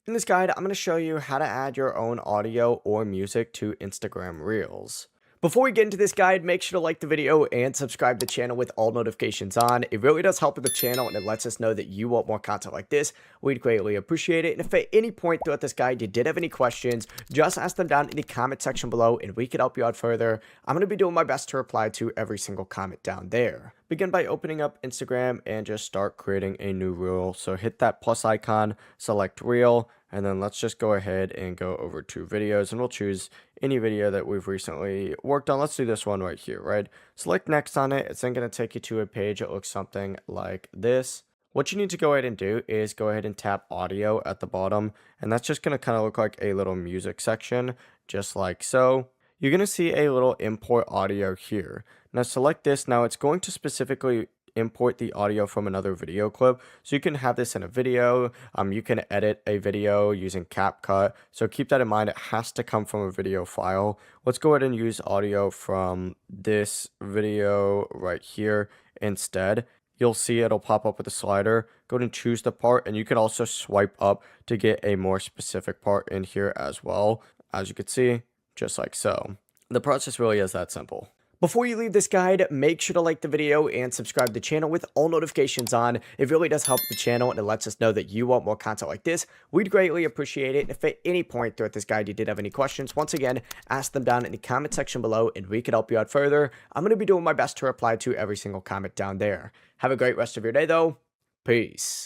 In this guide, I'm going to show you how to add your own audio or music to Instagram Reels. Before we get into this guide, make sure to like the video and subscribe to the channel with all notifications on. It really does help with the channel and it lets us know that you want more content like this. We'd greatly appreciate it. And if at any point throughout this guide you did have any questions, just ask them down in the comment section below and we could help you out further. I'm going to be doing my best to reply to every single comment down there. Begin by opening up Instagram and just start creating a new reel. So hit that plus icon, select reel, and then let's just go ahead and go over to videos and we'll choose any video that we've recently worked on. Let's do this one right here, right? Select next on it. It's then going to take you to a page that looks something like this. What you need to go ahead and do is go ahead and tap audio at the bottom, and that's just going to kind of look like a little music section, just like so. You're going to see a little import audio here. Now select this. Now it's going to specifically import the audio from another video clip, so you can have this in a video. You can edit a video using CapCut, so keep that in mind. It has to come from a video file. Let's go ahead and use audio from this video right here instead. You'll see it'll pop up with a slider. Go ahead and choose the part, and you can also swipe up to get a more specific part in here as well, as you can see, just like so. The process really is that simple. Before you leave this guide, make sure to like the video and subscribe to the channel with all notifications on. It really does help the channel and it lets us know that you want more content like this. We'd greatly appreciate it. And if at any point throughout this guide you did have any questions, once again, ask them down in the comment section below and we could help you out further. I'm going to be doing my best to reply to every single comment down there. Have a great rest of your day though. Peace.